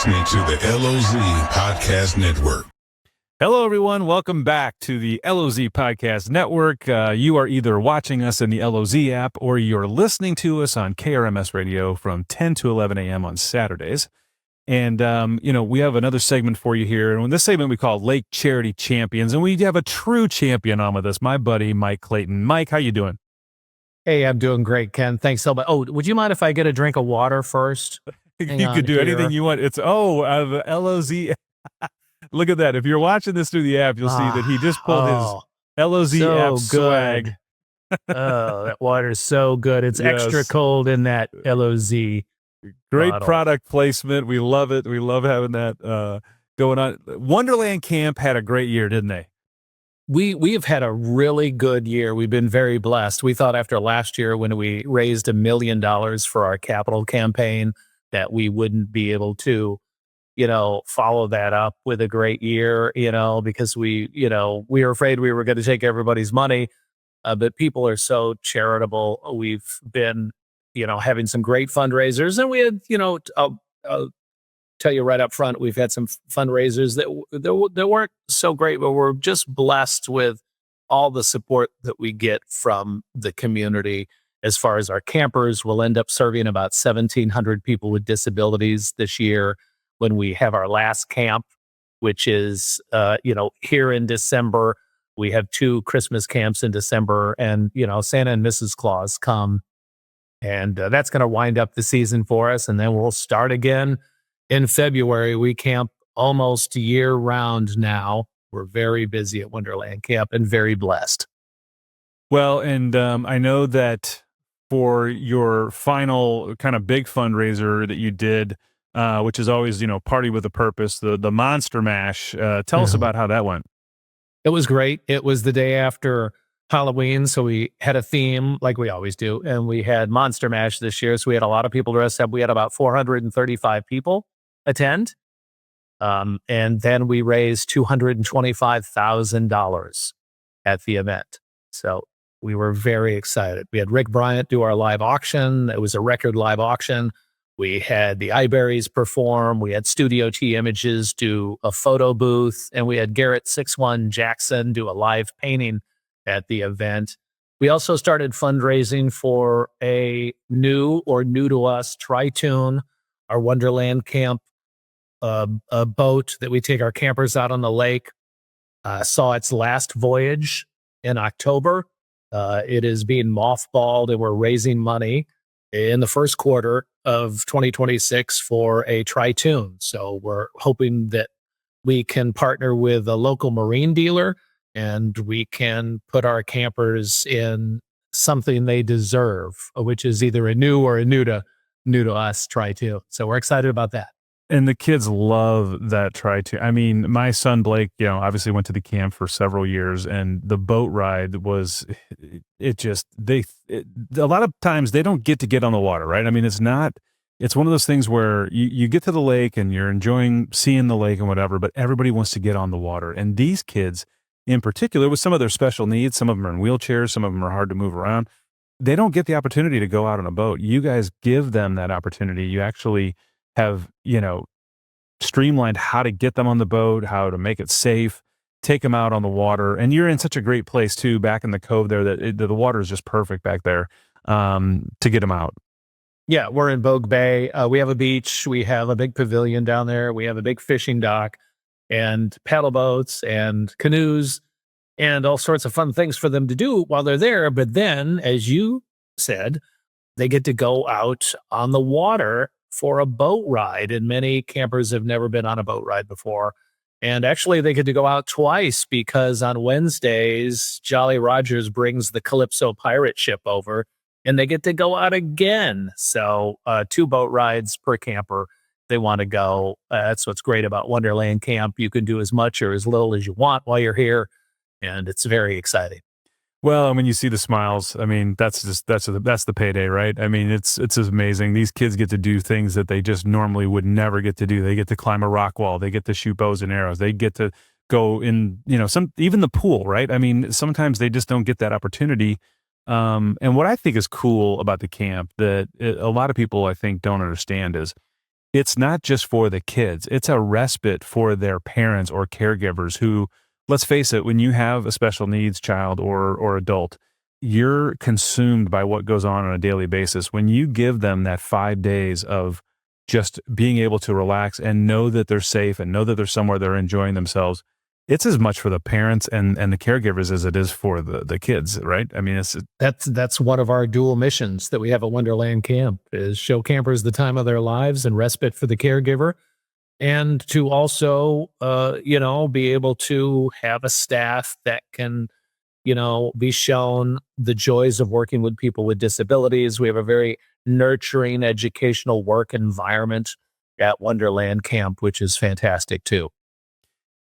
listening to the LOZ Podcast Network. Hello, everyone. Welcome back to the LOZ Podcast Network. You are either watching us in the LOZ app or you're listening to us on KRMS radio from 10 to 11 a.m. on Saturdays. And, we have another segment for you here. And in this segment, we call Lake Charity Champions. And we have a true champion on with us, my buddy, Mike Clayton. Mike, how you doing? Hey, I'm doing great, Ken. Thanks so much. Oh, would you mind if I get a drink of water first? You could do anything you want. It's, the LOZ. Look at that. If you're watching this through the app, you'll see that he just pulled his LOZ app swag. Oh, that water is so good. It's extra cold in that LOZ. Great bottle. Product placement. We love it. We love having that going on. Wonderland Camp had a great year, didn't they? We have had a really good year. We've been very blessed. We thought after last year when we raised $1 million for our capital campaign that we wouldn't be able to, follow that up with a great year, because we were afraid we were going to take everybody's money. But people are so charitable. We've been, having some great fundraisers, and we had, I'll tell you right up front, we've had some fundraisers that weren't so great, but we're just blessed with all the support that we get from the community. As far as our campers, we'll end up serving about 1,700 people with disabilities this year when we have our last camp, which is, here in December. We have 2 Christmas camps in December, and, Santa and Mrs. Claus come, and that's going to wind up the season for us, and then we'll start again in February. We camp almost year round now. We're very busy at Wonderland Camp and very blessed. Well, and I know that for your final kind of big fundraiser that you did, which is always, Party with a Purpose, the Monster Mash. Tell us about how that went. It was great. It was the day after Halloween, so we had a theme like we always do, and we had Monster Mash this year, so we had a lot of people dressed up. We had about 435 people attend, and then we raised $225,000 at the event. So we were very excited. We had Rick Bryant do our live auction. It was a record live auction. We had the iBerries perform. We had Studio T Images do a photo booth, and we had Garrett 61 Jackson do a live painting at the event. We also started fundraising for a new to us Tri-Toon, our Wonderland Camp a boat that we take our campers out on the lake. Saw its last voyage in October. It is being mothballed, and we're raising money in the first quarter of 2026 for a Tri-Toon. So we're hoping that we can partner with a local marine dealer, and we can put our campers in something they deserve, which is either a new to us Tri-Toon. So we're excited about that. And the kids love that Tri-Toon. I mean, my son Blake, obviously went to the camp for several years, and the boat ride was, a lot of times they don't get on the water, right? I mean, it's one of those things where you get to the lake and you're enjoying seeing the lake and whatever, but everybody wants to get on the water. And these kids in particular, with some of their special needs, some of them are in wheelchairs, some of them are hard to move around. They don't get the opportunity to go out on a boat. You guys give them that opportunity. You actually have, streamlined how to get them on the boat, how to make it safe, take them out on the water. And you're in such a great place too, back in the cove there, that the water is just perfect back there to get them out. Yeah, we're in Bogue Bay. We have a beach. We have a big pavilion down there. We have a big fishing dock and paddle boats and canoes and all sorts of fun things for them to do while they're there. But then, as you said, they get to go out on the water for a boat ride, and many campers have never been on a boat ride before. And actually, they get to go out twice, because on Wednesdays, Jolly Rogers brings the Calypso pirate ship over, and they get to go out again. So 2 boat rides per camper they want to go. That's what's great about Wonderland Camp. You can do as much or as little as you want while you're here, and it's very exciting. Well, when you see the smiles, I mean, that's the payday, right? I mean, it's amazing. These kids get to do things that they just normally would never get to do. They get to climb a rock wall. They get to shoot bows and arrows. They get to go in, even the pool, right? I mean, sometimes they just don't get that opportunity. And what I think is cool about the camp that a lot of people, I think, don't understand is it's not just for the kids. It's a respite for their parents or caregivers who, let's face it, when you have a special needs child or adult, you're consumed by what goes on a daily basis. When you give them that 5 days of just being able to relax and know that they're safe and know that they're somewhere they're enjoying themselves, it's as much for the parents and the caregivers as it is for the kids, right? I mean, That's one of our dual missions that we have at Wonderland Camp is show campers the time of their lives and respite for the caregiver, and to also, be able to have a staff that can, be shown the joys of working with people with disabilities. We have a very nurturing educational work environment at Wonderland Camp, which is fantastic too.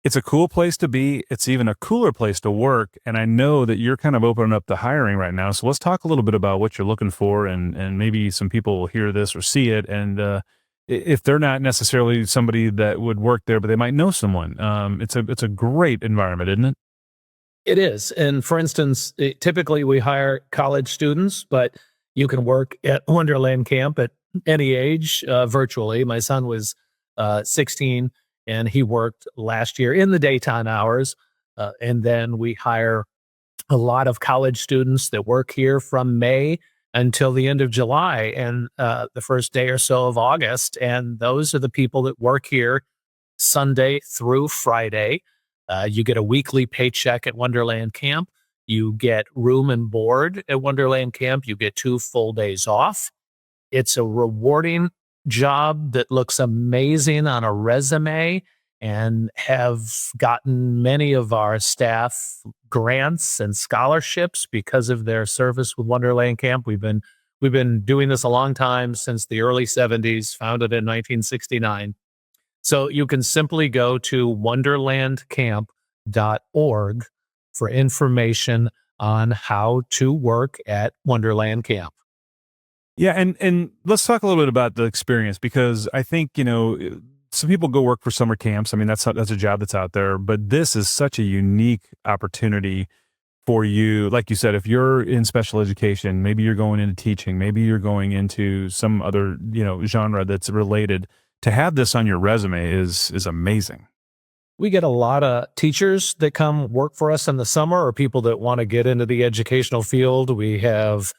it's a cool place to be. It's even a cooler place to work. And I know that you're kind of opening up the hiring right now. So let's talk a little bit about what you're looking for, and maybe some people will hear this or see it. And if they're not necessarily somebody that would work there, but they might know someone. It's a great environment, isn't it? It is. And for instance, typically we hire college students, but you can work at Wonderland Camp at any age virtually. My son was 16 and he worked last year in the daytime hours. And then we hire a lot of college students that work here from May until the end of July and the first day or so of August. And those are the people that work here Sunday through Friday. You get a weekly paycheck at Wonderland Camp. You get room and board at Wonderland Camp. You get 2 full days off. It's a rewarding job that looks amazing on a resume, and have gotten many of our staff grants and scholarships because of their service with Wonderland Camp. We've been doing this a long time, since the early 70s, founded in 1969. So you can simply go to wonderlandcamp.org for information on how to work at Wonderland Camp. Yeah, and let's talk a little bit about the experience, because I think, some people go work for summer camps. I mean, that's a job that's out there, but this is such a unique opportunity for you. Like you said, if you're in special education, maybe you're going into teaching, maybe you're going into some other, genre that's related. To have this on your resume is amazing. We get a lot of teachers that come work for us in the summer, or people that want to get into the educational field. We have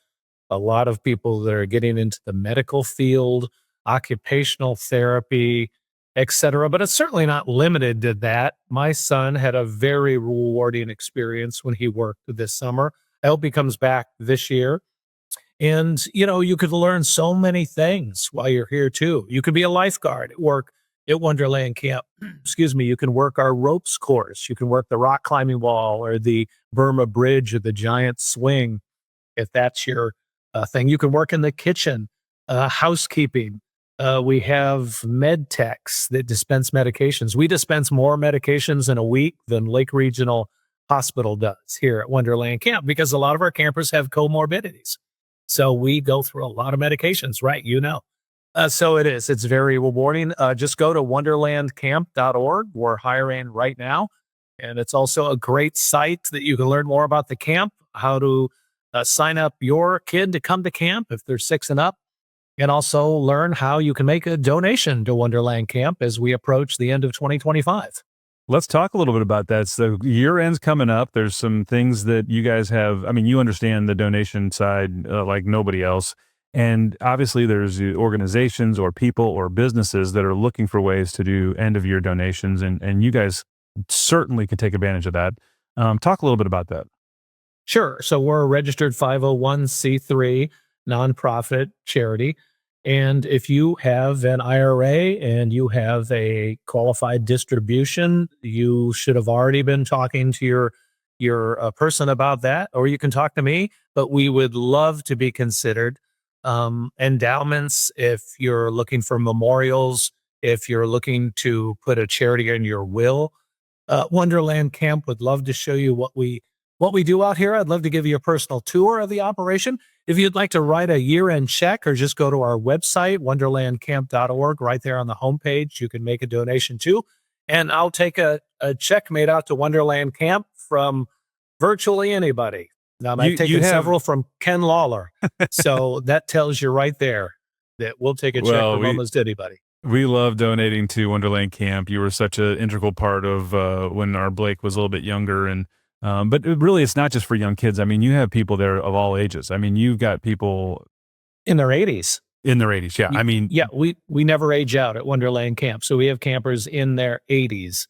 a lot of people that are getting into the medical field, occupational therapy, etc. But it's certainly not limited to that. My son had a very rewarding experience when he worked this summer. I hope he comes back this year. And, you could learn so many things while you're here too. You could be a lifeguard at work at Wonderland Camp. Excuse me. You can work our ropes course. You can work the rock climbing wall, or the Burma Bridge, or the giant swing, if that's your thing. You can work in the kitchen, housekeeping. We have med techs that dispense medications. We dispense more medications in a week than Lake Regional Hospital does here at Wonderland Camp, because a lot of our campers have comorbidities. So we go through a lot of medications, right? So it's very rewarding. Just go to wonderlandcamp.org. We're hiring right now. And it's also a great site that you can learn more about the camp, how to sign up your kid to come to camp if they're 6 and up, and also learn how you can make a donation to Wonderland Camp as we approach the end of 2025. Let's talk a little bit about that. So year end's coming up. There's some things that you guys have. I mean, you understand the donation side like nobody else. And obviously there's organizations or people or businesses that are looking for ways to do end of year donations. And you guys certainly can take advantage of that. Talk a little bit about that. Sure. So we're a registered 501c3 nonprofit charity. And if you have an IRA and you have a qualified distribution, you should have already been talking to your person about that, or you can talk to me. But we would love to be considered. Endowments, if you're looking for memorials, if you're looking to put a charity in your will, Wonderland Camp would love to show you what we do out here. I'd love to give you a personal tour of the operation. If you'd like to write a year-end check, or just go to our website, wonderlandcamp.org, right there on the homepage, you can make a donation too. And I'll take a check made out to Wonderland Camp from virtually anybody. Now, I've taken several from Ken Lawler. So that tells you right there that we'll take a check from almost anybody. We love donating to Wonderland Camp. You were such an integral part of when our Blake was a little bit younger, and but really, it's not just for young kids. I mean, you have people there of all ages. I mean, you've got people in their 80s. In their 80s, yeah. I mean, yeah, we never age out at Wonderland Camp, so we have campers in their 80s.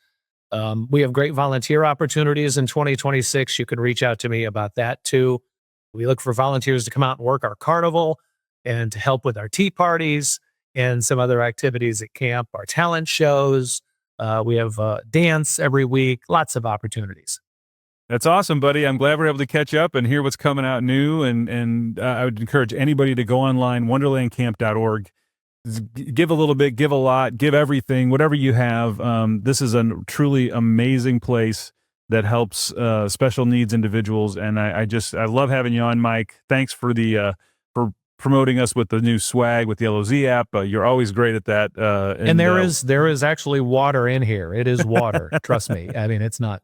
We have great volunteer opportunities in 2026. You can reach out to me about that too. We look for volunteers to come out and work our carnival and to help with our tea parties and some other activities at camp, our talent shows. We have dance every week, lots of opportunities. That's awesome, buddy. I'm glad we're able to catch up and hear what's coming out new. And I would encourage anybody to go online, wonderlandcamp.org. Give a little bit, give a lot, give everything, whatever you have. This is a truly amazing place that helps special needs individuals. And I love having you on, Mike. Thanks for for promoting us with the new swag with the LOZ app. You're always great at that. And there is actually water in here. It is water. Trust me. I mean, it's not.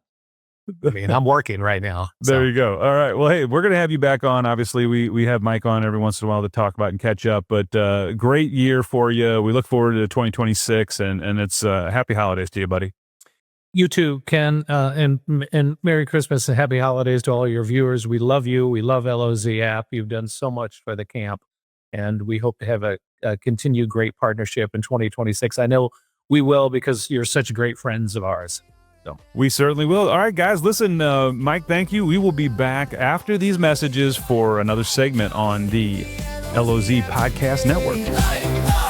I mean, I'm working right now. So. There you go. All right. Well, hey, we're going to have you back on. Obviously, we have Mike on every once in a while to talk about and catch up. But great year for you. We look forward to 2026, and it's happy holidays to you, buddy. You too, Ken, and Merry Christmas and Happy Holidays to all your viewers. We love you. We love LOZ app. You've done so much for the camp, and we hope to have a continued great partnership in 2026. I know we will because you're such great friends of ours. So. We certainly will. All right, guys, listen, Mike, thank you. We will be back after these messages for another segment on the LOZ Podcast Network.